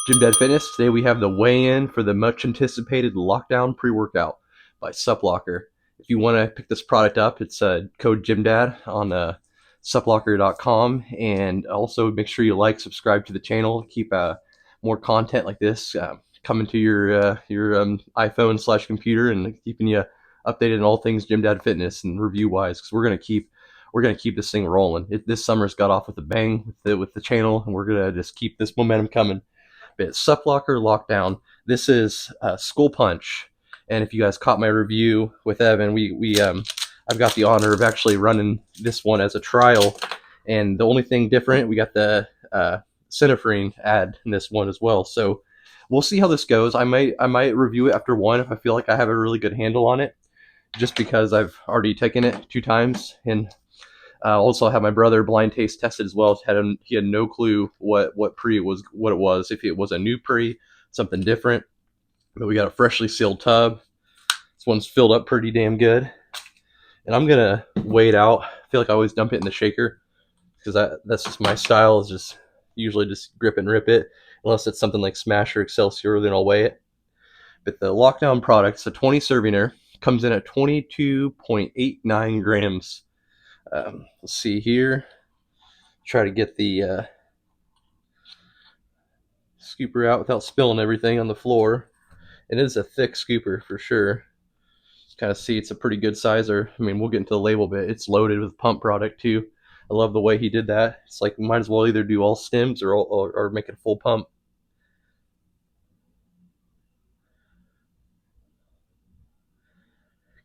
GYMDAD Fitness. Today we have the weigh-in for the much anticipated lockdown pre-workout by Supplocker. If you want to pick this product up, it's code GYMDAD on supplocker.com, and also make sure you like, subscribe to the channel, keep more content like this coming to your iPhone / computer, and keeping you updated on all things GYMDAD Fitness and review wise, because we're gonna keep this thing rolling. This summer's got off with a bang with the channel, and we're gonna just keep this momentum coming. But Supplocker Lockdown. This is Skull Punch, and if you guys caught my review with Evan, I've got the honor of actually running this one as a trial, and the only thing different, we got the Synephrine ad in this one as well. So we'll see how this goes. I might review it after one if I feel like I have a really good handle on it, just because I've already taken it 2 times, and also had my brother blind taste tested as well. He had no clue what pre it was, if it was a new pre, something different. But we got a freshly sealed tub. This one's filled up pretty damn good, and I'm gonna weigh it out. I feel like I always dump it in the shaker because that's just my style. Is just usually just grip and rip it, unless it's something like Smash or Excelsior, then I'll weigh it. But the Lockdown product, the 20 servinger, comes in at 22.89 grams. Let's see here. Try to get the scooper out without spilling everything on the floor. It is a thick scooper for sure. Kind of see it's a pretty good sizer. I mean, we'll get into the label, but it's loaded with pump product too. I love the way he did that. It's like, might as well either do all stems or make it a full pump.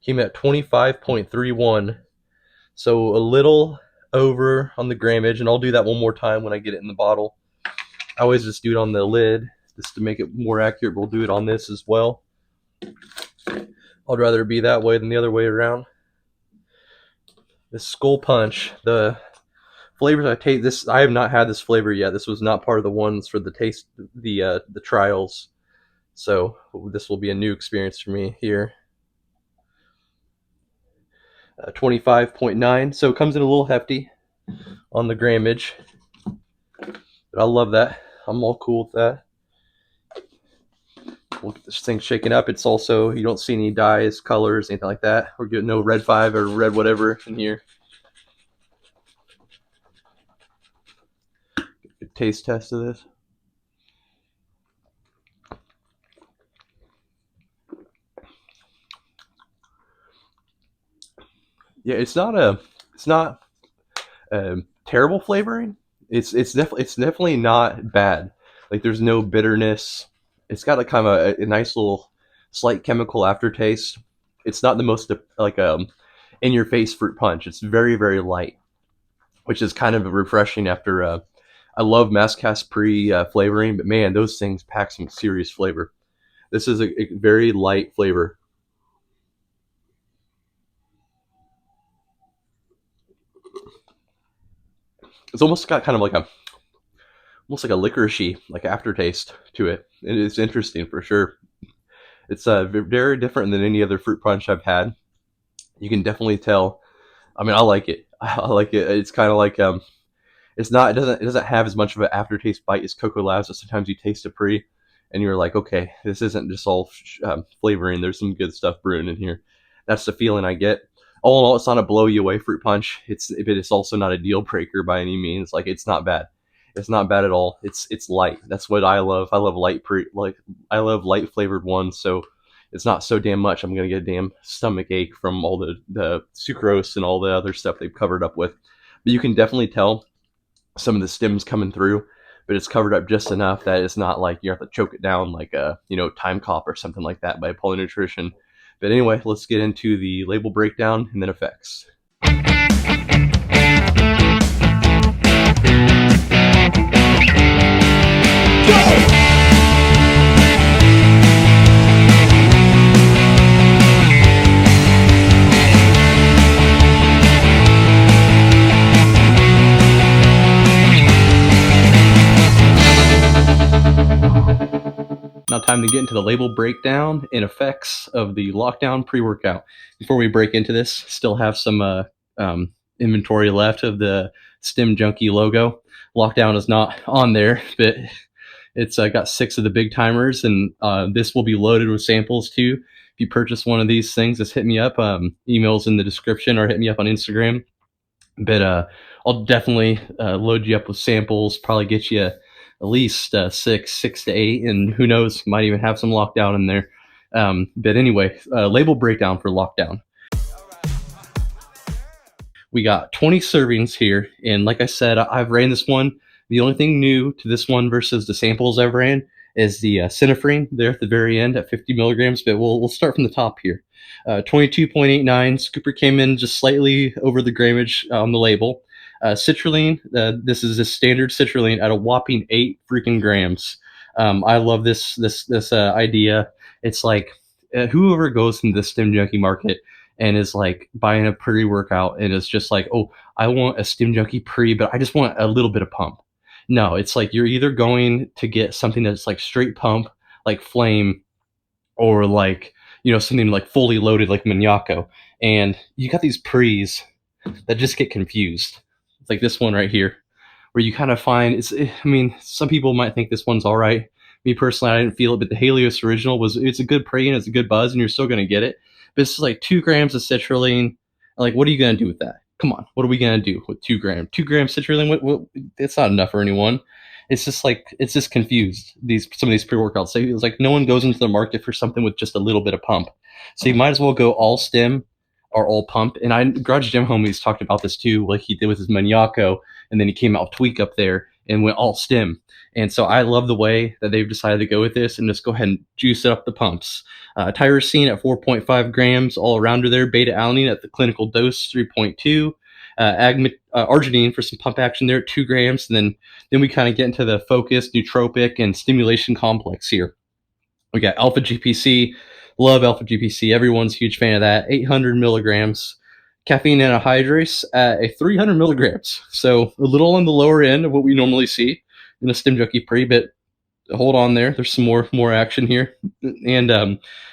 Came at 25.31. So a little over on the grammage, and I'll do that one more time when I get it in the bottle. I always just do it on the lid just to make it more accurate. We'll do it on this as well. I'd rather it be that way than the other way around. This Skull Punch, the flavors I taste, this I have not had this flavor yet. This was not part of the ones for the taste, the trials. So this will be a new experience for me here. 25.9, so it comes in a little hefty on the grammage, but I love that. I'm all cool with that. We'll get this thing shaken up. It's also, you don't see any dyes, colors, anything like that. We're getting no red 5 or red whatever in here. Good taste test of this. Yeah, it's not terrible flavoring. It's definitely not bad. Like, there's no bitterness. It's got a kind of a nice little slight chemical aftertaste. It's not the most like in your face fruit punch. It's very, very light, which is kind of refreshing after I love Mascas pre flavoring, but man, those things pack some serious flavor. This is a very light flavor. It's almost got kind of like almost like a licoricey like aftertaste to it. It is interesting for sure. It's very different than any other fruit punch I've had. You can definitely tell. I mean, I like it. I like it. It's kind of like it's not. It doesn't have as much of an aftertaste bite as Cocoa Labs. So sometimes you taste a pre, and you're like, okay, this isn't just all flavoring. There's some good stuff brewing in here. That's the feeling I get. All in all, it's not a blow you away fruit punch. But it's also not a deal breaker by any means. Like, it's not bad. It's not bad at all. It's light. That's what I love. I love I love light flavored ones. So it's not so damn much I'm gonna get a damn stomach ache from all the sucrose and all the other stuff they've covered up with. But you can definitely tell some of the stems coming through, but it's covered up just enough that it's not like you have to choke it down like a Time Cop or something like that by Poly Nutrition. But anyway, let's get into the label breakdown and then effects. Now time to get into the label breakdown and effects of the Lockdown pre-workout. Before we break into this, still have some inventory left of the Stem Junkie logo. Lockdown is not on there, but It's got 6 of the big timers, and this will be loaded with samples too. If you purchase one of these things, just hit me up. Emails in the description, or hit me up on Instagram. But I'll definitely load you up with samples. Probably get you at least 6 to 8, and who knows, might even have some lockdown in there. But anyway, label breakdown for lockdown. We got 20 servings here, and like I said, I've ran this one. The only thing new to this one versus the samples I've ran is the synephrine there at the very end at 50 milligrams. But we'll start from the top here. 22.89. Scooper came in just slightly over the grammage on the label. Citrulline, this is a standard citrulline at a whopping 8 freaking grams. I love this idea. It's like whoever goes into the stim junkie market and is like buying a pre-workout and is just like, oh, I want a stim junkie pre, but I just want a little bit of pump. No, it's like you're either going to get something that's like straight pump, like Flame, or like, you know, something like fully loaded like Maniaco. And you got these pre's that just get confused. It's like this one right here, where you kind of find I mean, some people might think this one's all right. Me personally, I didn't feel it, but the Helios original it's a good pre and it's a good buzz, and you're still going to get it. But it's like 2 grams of citrulline. Like, what are you going to do with that? Come on, what are we going to do with 2 grams? 2 grams citrulline? It's not enough for anyone. It's just like, it's just confused. Some of these pre-workouts. So it's like no one goes into the market for something with just a little bit of pump. So you might as well go all stim or all pump. And Garage Gym Homies talked about this too, like he did with his Maniaco, and then he came out Tweak up there and went all stim. And so I love the way that they've decided to go with this and just go ahead and juice it up the pumps. Tyrosine at 4.5 grams, all arounder there. Beta alanine at the clinical dose, 3.2. Arginine for some pump action there at 2 grams. And then we kind of get into the focus, nootropic, and stimulation complex here. We got alpha GPC. Love alpha GPC. Everyone's a huge fan of that. 800 milligrams. Caffeine anhydrase at a 300 milligrams. So a little on the lower end of what we normally see in a stim junkie pre, but hold on there. There's some more action here. And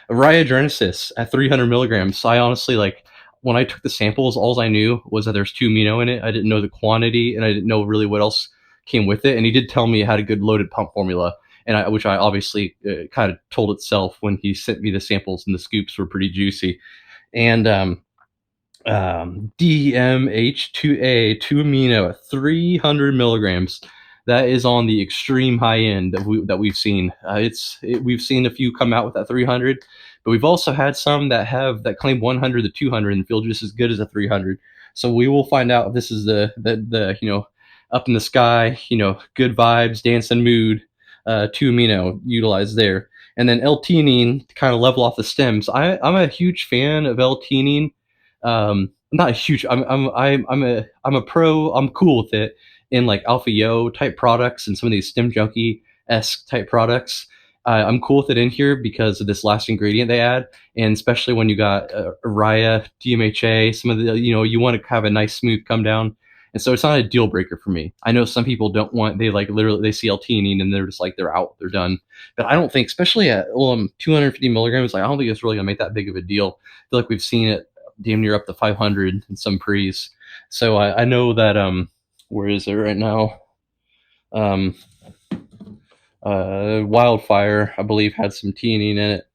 Rhyogenesis at 300 milligrams. So I honestly, like, when I took the samples, all I knew was that there's 2 amino in it. I didn't know the quantity, and I didn't know really what else came with it. And he did tell me it had a good loaded pump formula, and which I obviously kind of told itself when he sent me the samples, and the scoops were pretty juicy. And DMH2A, 2 amino at 300 milligrams. That is on the extreme high end that we've seen. We've seen a few come out with that 300, but we've also had some that claim 100 to 200 and feel just as good as a 300. So we will find out if this is the you know, up in the sky, you know, good vibes, dancing mood, 2 amino utilized there. And then L-theanine to kind of level off the stems. I'm a huge fan of L-theanine. Not a huge. I'm a pro. I'm cool with it in like Alpha Yo type products and some of these stim junkie-esque type products. I'm cool with it in here because of this last ingredient they add, and especially when you got Raya, DMHA, some of the, you know, you want to have a nice smooth come down. And so it's not a deal breaker for me. I know some people don't want, they like literally, they see L-theanine and they're just like, they're out, they're done. But I don't think, especially at 250 milligrams, like, I don't think it's really gonna make that big of a deal. I feel like we've seen it damn near up to 500 in some pre's. So I know that, where is it right now? Wildfire, I believe, had some theanine in it.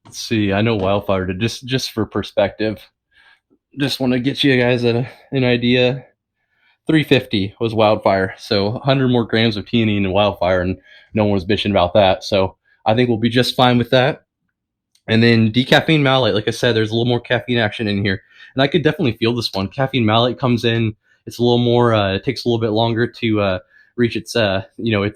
Let's see, I know Wildfire did, just for perspective. Just want to get you guys an idea. 350 was Wildfire, so 100 more grams of theanine in Wildfire, and no one was bitching about that. So I think we'll be just fine with that. And then decaffeine malate, like I said, there's a little more caffeine action in here, and I could definitely feel this one. Caffeine malate comes in, it's a little more, it takes a little bit longer to reach its, you know,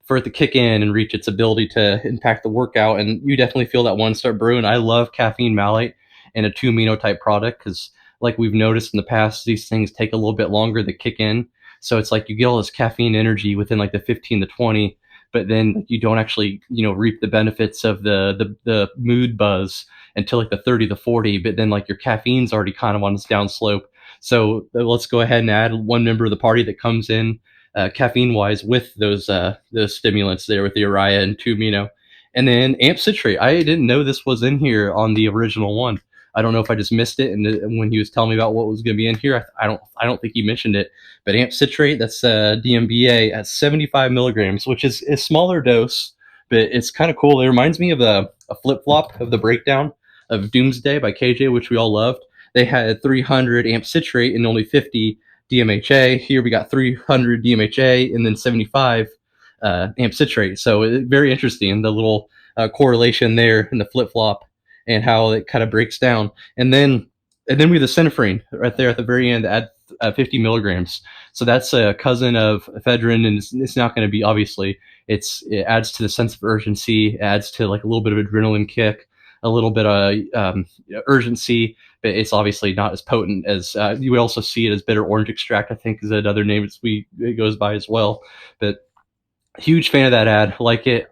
for it to kick in and reach its ability to impact the workout. And you definitely feel that one start brewing. I love caffeine malate in a 2 amino type product because, like we've noticed in the past, these things take a little bit longer to kick in. So it's like you get all this caffeine energy within like the 15 to 20, but then you don't actually, you know, reap the benefits of the mood buzz until like the 30 to 40. But then like your caffeine's already kind of on its down slope. So let's go ahead and add one member of the party that comes in caffeine wise with those stimulants there with the Uriah and 2 amino. And then amp citrate. I didn't know this was in here on the original one. I don't know if I just missed it, and when he was telling me about what was going to be in here, I don't think he mentioned it. But amp citrate, that's DMBA at 75 milligrams, which is a smaller dose, but it's kind of cool. It reminds me of a flip flop of the breakdown of Doomsday by KJ, which we all loved. They had 300 amp citrate and only 50 DMHA. Here we got 300 DMHA and then 75 amp citrate. So very interesting, the little correlation there in the flip flop and how it kind of breaks down. And then we have the Synephrine right there at the very end at 50 milligrams. So that's a cousin of ephedrine, and it's not going to be, obviously, it adds to the sense of urgency, adds to like a little bit of adrenaline kick, a little bit of urgency, but it's obviously not as potent as you would also see it as bitter orange extract, I think is another name it goes by as well. But huge fan of that ad, like it.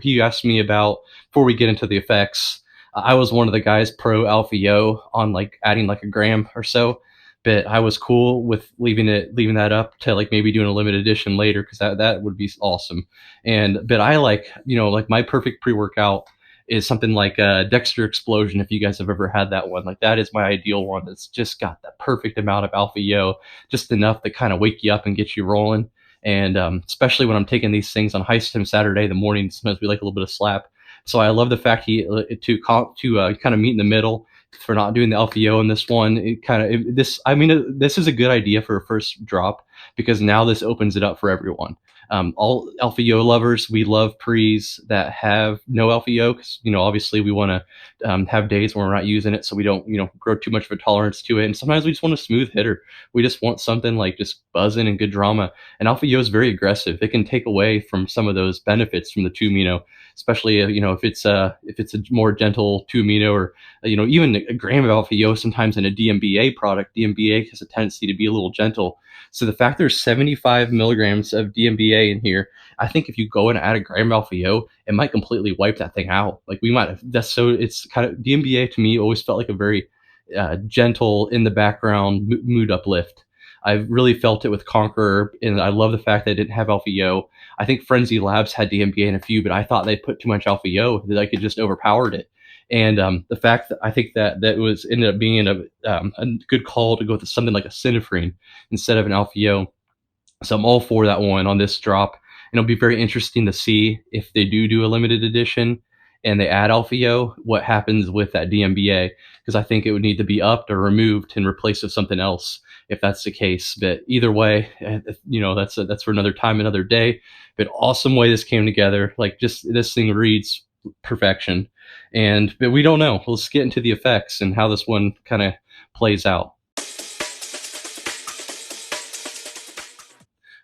He asked me about, before we get into the effects, I was one of the guys pro Alpha Yo on like adding like a gram or so, but I was cool with leaving that up to like maybe doing a limited edition later, because that would be awesome. But I like, like my perfect pre-workout is something like Dexter Explosion, if you guys have ever had that one. Like that is my ideal one, that's just got the perfect amount of Alpha Yo, just enough to kind of wake you up and get you rolling. And especially when I'm taking these things on high stim Saturday, the morning, sometimes we like a little bit of slap. So I love the fact to kind of meet in the middle for not doing the Alpha Yo in this one. This is a good idea for a first drop, because now this opens it up for everyone. All Alpha Yo lovers, we love pre's that have no Alpha Yo, because obviously we want to have days when we're not using it, so we don't grow too much of a tolerance to it. And sometimes we just want a smooth hitter. We just want something like just buzzing and good drama. And Alpha Yo is very aggressive. It can take away from some of those benefits from the 2-amino, especially if it's a more gentle 2-amino, or even a gram of Alpha Yo sometimes in a DMBA product. DMBA has a tendency to be a little gentle. So the fact there's 75 milligrams of DMBA in here, I think if you go and add a gram of Alpha Yo, it might completely wipe that thing out. Like we might have, it's kind of, DMBA to me always felt like a very gentle, in the background mood uplift. I really felt it with Conqueror, and I love the fact that it didn't have Alpha Yo. I think Frenzy Labs had DMBA in a few, but I thought they put too much Alpha Yo, that I could just overpowered it. And the fact that I think that was ended up being a good call to go with something like a Synephrine instead of an Alpha Yo. So I'm all for that one on this drop. And it'll be very interesting to see if they do a limited edition and they add Alpha Yo, what happens with that DMBA, because I think it would need to be upped or removed and replaced with something else if that's the case. But either way, that's for another time, another day. But awesome way this came together. Like, just this thing reads perfection. But we don't know. Let's get into the effects and how this one kind of plays out.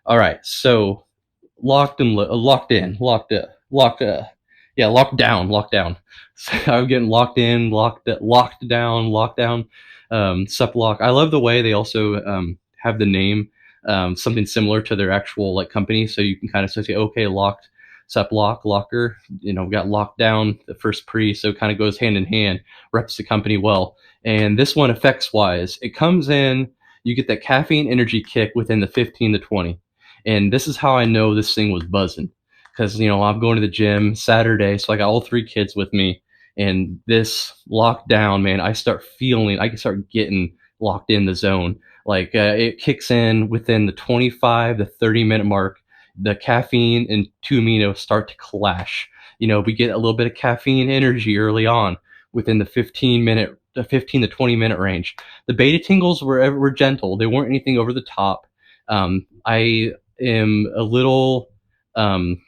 All right, so locked down. So I'm getting locked in, locked down. Supplock. I love the way they also have the name something similar to their actual like company, so you can kind of say, okay, locked. Supplock, locker, we got locked down, the first pre, so it kind of goes hand in hand, reps the company well. And this one, effects wise, it comes in, you get that caffeine energy kick within the 15 to 20. And this is how I know this thing was buzzing, because I'm going to the gym Saturday, so I got all 3 kids with me, and this lockdown, man, I can start getting locked in the zone. Like it kicks in within the 25 to 30 minute mark. The caffeine and 2-amino start to clash. We get a little bit of caffeine energy early on within the 15 to 20 minute range. The beta tingles were gentle. They weren't anything over the top. I am a little, I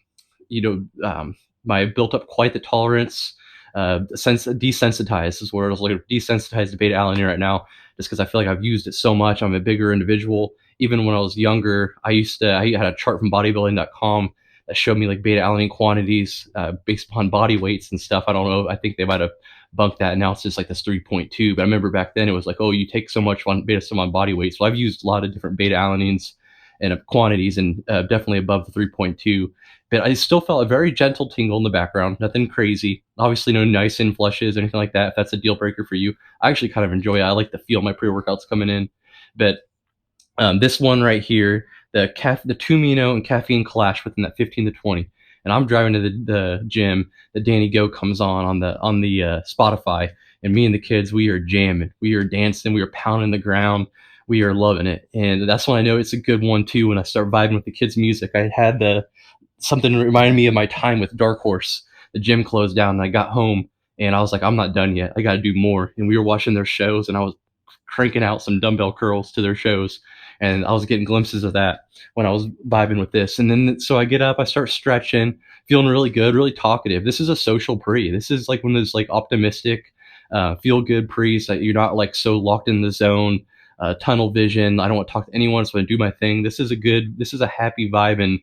built up quite the tolerance. Desensitized is where I was like, desensitized to beta alanine right now, just because I feel like I've used it so much. I'm a bigger individual. Even when I was younger, I had a chart from bodybuilding.com that showed me like beta alanine quantities based upon body weights and stuff. I don't know. I think they might have bunked that. Now it's just like this 3.2. But I remember back then it was like, oh, you take so much on beta sum on body weight. So I've used a lot of different beta alanines and quantities, and definitely above the 3.2. But I still felt a very gentle tingle in the background, nothing crazy. Obviously, no nice influshes or anything like that. If that's a deal breaker for you, I actually kind of enjoy it. I like to feel my pre-workouts coming in. But this one right here, the 2-amino and caffeine clash within that 15 to 20. And I'm driving to the gym. The Danny Go comes on the Spotify, And me and the kids, we are jamming, we are dancing, we are pounding the ground, we are loving it. And that's when I know it's a good one too. When I start vibing with the kids' music, I had the something reminded me of my time with Dark Horse. The gym closed down, and I got home, and I was like, I'm not done yet. I got to do more. And we were watching their shows, and I was cranking out some dumbbell curls to their shows, and I was getting glimpses of that when I was vibing with this. And then so I get up, I start stretching, feeling really good, really talkative. This is a social pre. This is like one of those like optimistic, feel good pre's that you're not like so locked in the zone, tunnel vision. I don't want to talk to anyone, so I do my thing. This is a good. This is a happy vibe and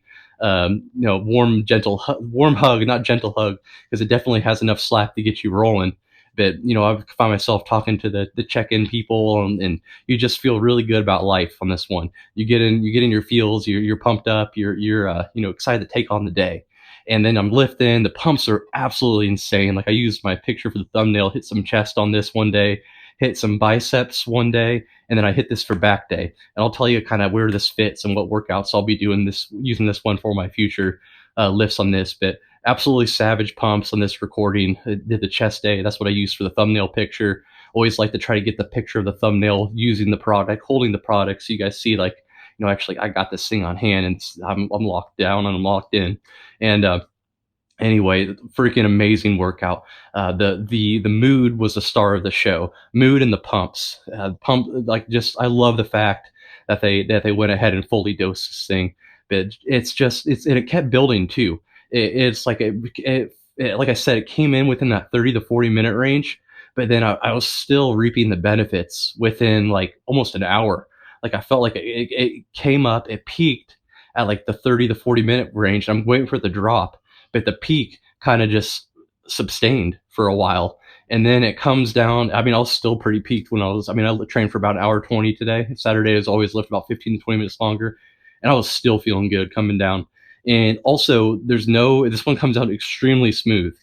warm, gentle, warm hug, not gentle hug, because it definitely has enough slap to get you rolling. But I find myself talking to the check-in people, and you just feel really good about life on this one. You get in your feels, you're pumped up, you're excited to take on the day. And then I'm lifting. The pumps are absolutely insane. Like I used my picture for the thumbnail, hit some chest on this one day, hit some biceps one day, and then I hit this for back day. And I'll tell you kind of where this fits and what workouts I'll be doing this using this one for my future lifts on this. But absolutely savage pumps on this recording. I did the chest day. That's what I used for the thumbnail picture. Always like to try to get the picture of the thumbnail using the product, holding the product, so you guys see like, actually I got this thing on hand and I'm locked down and I'm locked in. And anyway, freaking amazing workout. The mood was the star of the show. Mood and the pumps. Pump like just I love the fact that they went ahead and fully dosed this thing. But and it kept building too. It's like like I said, it came in within that 30 to 40 minute range, but then I was still reaping the benefits within like almost an hour. Like I felt like it came up, it peaked at like the 30 to 40 minute range. I'm waiting for the drop, but the peak kind of just sustained for a while. And then it comes down. I mean, I was still pretty peaked I trained for about an hour 20 today. Saturday is always lift about 15 to 20 minutes longer. And I was still feeling good coming down. And also, this one comes out extremely smooth.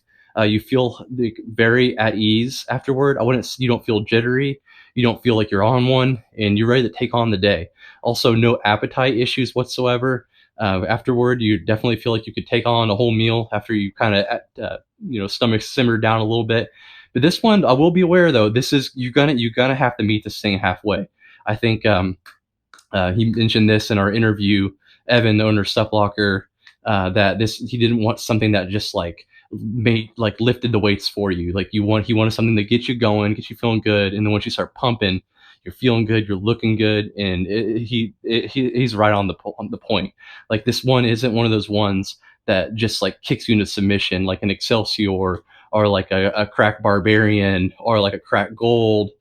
You feel like very at ease afterward. You don't feel jittery. You don't feel like you're on one, and you're ready to take on the day. Also, no appetite issues whatsoever. Afterward, you definitely feel like you could take on a whole meal after you kind of stomach simmered down a little bit. But this one, I will be aware though. This is you're gonna have to meet this thing halfway. I think he mentioned this in our interview. Evan, the owner of Supplocker, that he didn't want something that just like made like lifted the weights for you. Like he wanted something to get you going, get you feeling good, and then once you start pumping, you're feeling good, you're looking good, and he's right on the point. Like this one isn't one of those ones that just like kicks you into submission, like an Excelsior or like a crack barbarian or like a crack gold,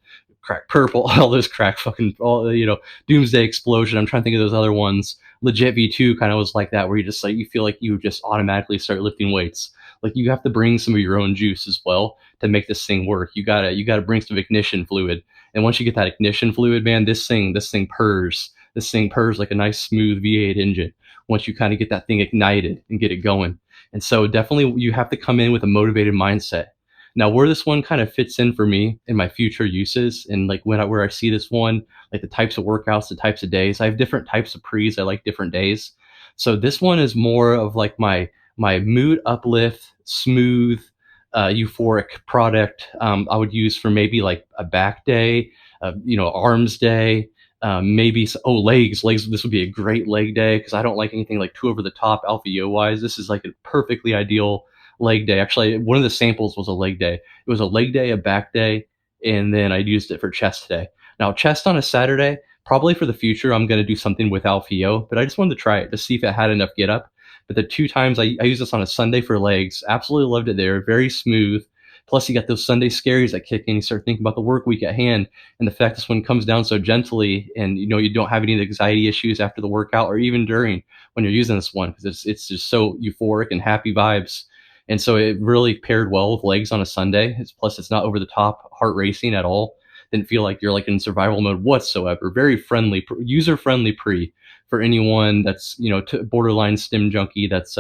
crack purple, all those crack fucking, doomsday explosion. I'm trying to think of those other ones. Legit V2 kind of was like that, where you just like you feel like you just automatically start lifting weights. Like you have to bring some of your own juice as well to make this thing work. You gotta bring some ignition fluid. And once you get that ignition fluid, man, this thing purrs. This thing purrs like a nice smooth V8 engine. Once you kind of get that thing ignited and get it going. And so definitely you have to come in with a motivated mindset. Now, where this one kind of fits in for me in my future uses, and like where I see this one, like the types of workouts, the types of days, I have different types of pre's. I like different days. So this one is more of like my mood uplift, smooth, euphoric product. I would use for maybe like a back day, arms day, maybe legs. This would be a great leg day because I don't like anything like too over the top alpha yo wise. This is like a perfectly ideal leg day. Actually, one of the samples was a leg day. It was a leg day, a back day, and then I used it for chest day. Now, chest on a Saturday, probably for the future, I'm going to do something with alpha yo, but I just wanted to try it to see if it had enough get up. But the two times I used this on a Sunday for legs, absolutely loved it there. Very smooth. Plus, you got those Sunday scaries that kick in. You start thinking about the work week at hand, and the fact this one comes down so gently, and you don't have any anxiety issues after the workout or even during when you're using this one because it's just so euphoric and happy vibes. And so it really paired well with legs on a Sunday. Plus, it's not over the top, heart racing at all. Didn't feel like you're like in survival mode whatsoever. Very friendly, user friendly pre for anyone that's borderline stim junkie that's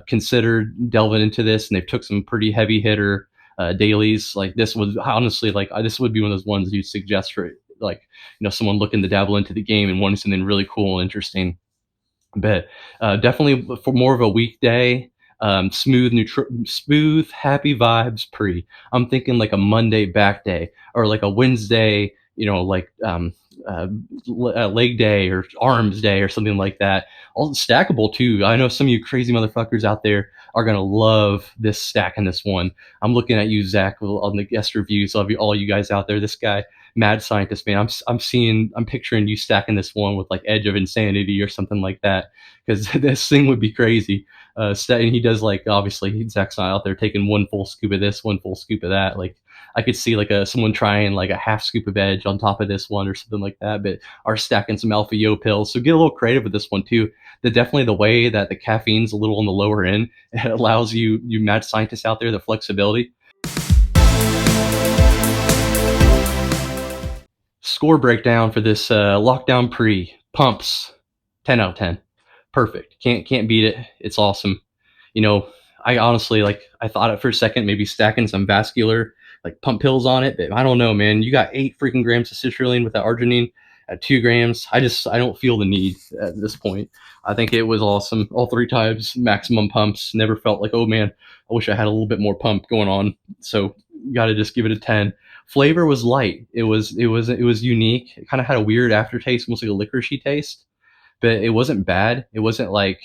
considered delving into this, and they've took some pretty heavy hitter dailies. Like this was honestly like this would be one of those ones you'd suggest for like someone looking to dabble into the game and wanting something really cool and interesting. But definitely for more of a weekday, Smooth, happy vibes pre. I'm thinking like a Monday back day or like a Wednesday, like leg day or arms day or something like that. All stackable too. I know some of you crazy motherfuckers out there are gonna love this stack in this one. I'm looking at you, Zach, on the guest reviews. Love you, all you guys out there. This guy, mad scientist, man. I'm picturing you stacking this one with like Edge of Insanity or something like that, because this thing would be crazy. And he does, like, obviously Zach's not out there taking one full scoop of this, one full scoop of that. Like, I could see like someone trying like a half scoop of Edge on top of this one or something like that, but are stacking some Alpha Yo pills. So get a little creative with this one too. Definitely the way that the caffeine's a little on the lower end, it allows you mad scientists out there the flexibility. Score breakdown for this lockdown pre pumps, 10 out of 10. Perfect. Can't beat it. It's awesome. I honestly, like, I thought it for a second, maybe stacking some vascular like pump pills on it, but I don't know, man. You got 8 freaking grams of citrulline with that arginine at 2 grams. I don't feel the need at this point. I think it was awesome. All 3 times, maximum pumps. Never felt like, oh man, I wish I had a little bit more pump going on. So you got to just give it a 10. Flavor was light. It was unique. It kind of had a weird aftertaste, almost like a licoricey taste, but it wasn't bad. It wasn't like,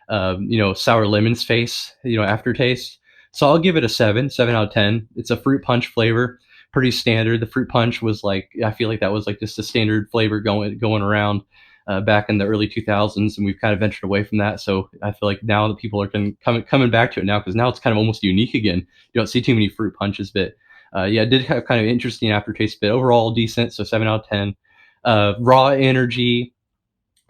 sour lemon's face, aftertaste. So I'll give it a 7 out of 10. It's a fruit punch flavor, pretty standard. The fruit punch was like, I feel like that was like just a standard flavor going around back in the early 2000s, and we've kind of ventured away from that. So I feel like now that people are coming back to it now, because now it's kind of almost unique again. You don't see too many fruit punches, but yeah, it did have kind of interesting aftertaste, but overall decent. So 7 out of 10. Raw energy,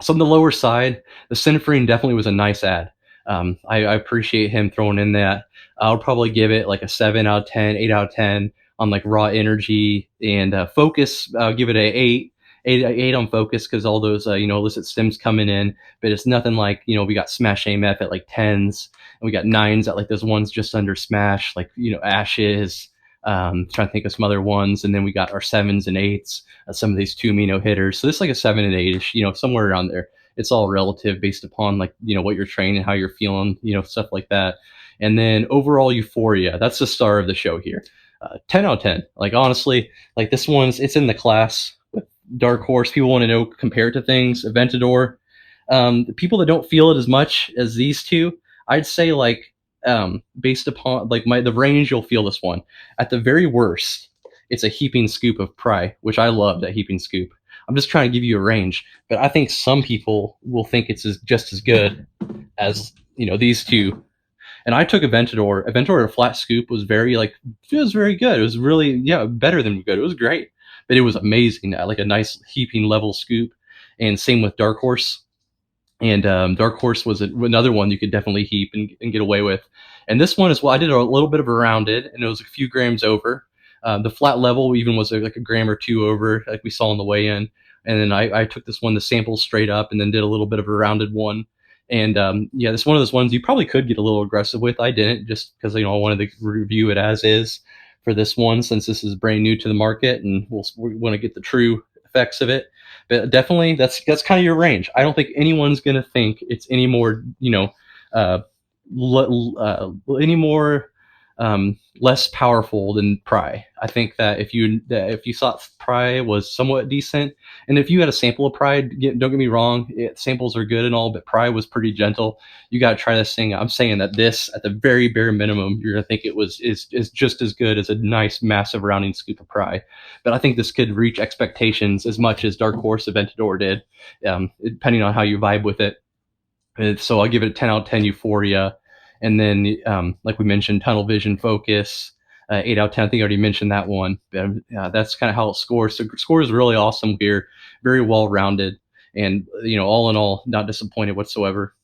so on the lower side, the Synephrine definitely was a nice ad. I appreciate him throwing in that. I'll probably give it like a 7 out of 10, 8 out of 10 on like raw energy, and focus. I'll give it a 8 on focus, because all those illicit stims coming in, but it's nothing like, we got Smash AMF at like 10s, and we got 9s at like those ones just under Smash, like Ashes. Trying to think of some other ones, and then we got our 7s and 8s, some of these 2 amino hitters. So this is like a 7 and 8ish, somewhere around there. It's all relative based upon like what you're training, how you're feeling, stuff like that. And then overall euphoria, that's the star of the show here. 10 out of 10. Like, honestly, like, this one's, it's in the class with Dark Horse. People want to know, compare to things. Aventador. The people that don't feel it as much as these two, I'd say, like, based upon like the range, you'll feel this one. At the very worst, it's a heaping scoop of Pry, which I love, that heaping scoop. I'm just trying to give you a range, but I think some people will think it's just as good as these two. And I took Aventador. Aventador, a flat scoop, was very like, it was very good. It was really, yeah, better than good. It was great, but it was amazing. Like a nice heaping level scoop. And same with Dark Horse. And Dark Horse was another one you could definitely heap and get away with. And this one is, well, I did a little bit of a rounded, and it was a few grams over. The flat level even was like a gram or 2 over, like we saw on the way in. And then I took this one, the sample straight up, and then did a little bit of a rounded one. And yeah, this one of those ones you probably could get a little aggressive with. I didn't, just because I wanted to review it as is for this one, since this is brand new to the market, and we want to get the true effects of it. But definitely, that's kind of your range. I don't think anyone's gonna think it's any more, uh, any more less powerful than Pry. I think that if you thought Pry was somewhat decent, and if you had a sample of Pry, don't get me wrong, samples are good and all, but Pry was pretty gentle. You got to try this thing. I'm saying that this, at the very bare minimum, you're gonna think it is just as good as a nice massive rounding scoop of Pry. But I think this could reach expectations as much as Dark Horse Aventador did, depending on how you vibe with it. And so I'll give it a 10 out of 10 Euphoria. And then, like we mentioned, Tunnel Vision Focus, 8 out of 10. I think I already mentioned that one. But that's kind of how it scores. So it scores really awesome here, very well rounded, and all in all, not disappointed whatsoever.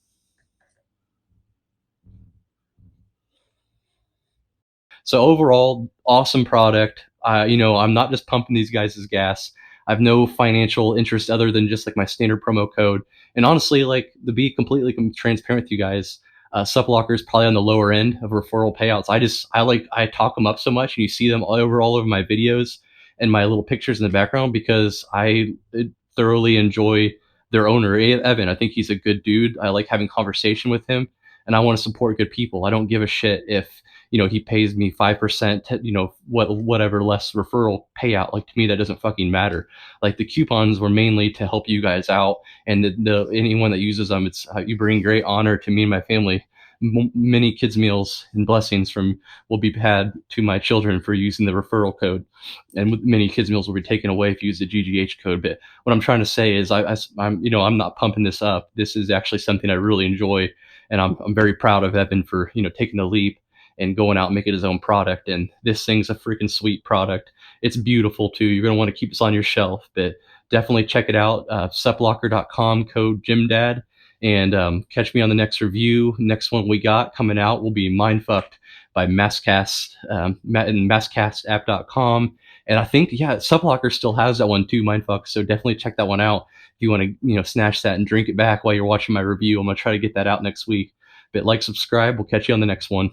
So overall, awesome product. I'm not just pumping these guys as gas. I have no financial interest other than just like my standard promo code. And honestly, like, to be completely transparent with you guys, Supplocker is probably on the lower end of referral payouts. I talk them up so much, and you see them all over my videos and my little pictures in the background, because I thoroughly enjoy their owner, Evan. I think he's a good dude. I like having conversation with him. and I want to support good people. I don't give a shit if he pays me 5%, whatever less referral payout. Like, to me, that doesn't fucking matter. Like, the coupons were mainly to help you guys out, and the anyone that uses them, it's you bring great honor to me and my family. Many kids meals and blessings from will be had to my children for using the referral code, and many kids meals will be taken away if you use the GGH code. But what I'm trying to say is I'm not pumping this up. This is actually something I really enjoy, and I'm very proud of Evan for taking the leap and going out and making his own product. And this thing's a freaking sweet product. It's beautiful too. You're going to want to keep this on your shelf, but definitely check it out. Supplocker.com, code GYMDAD. And catch me on the next review. Next one we got coming out will be Mindfucked by Masscast, and masscastapp.com. And I think, yeah, Supplocker still has that one too, Mindfuck. So definitely check that one out if you want to, snatch that and drink it back while you're watching my review. I'm going to try to get that out next week. But like, subscribe. We'll catch you on the next one.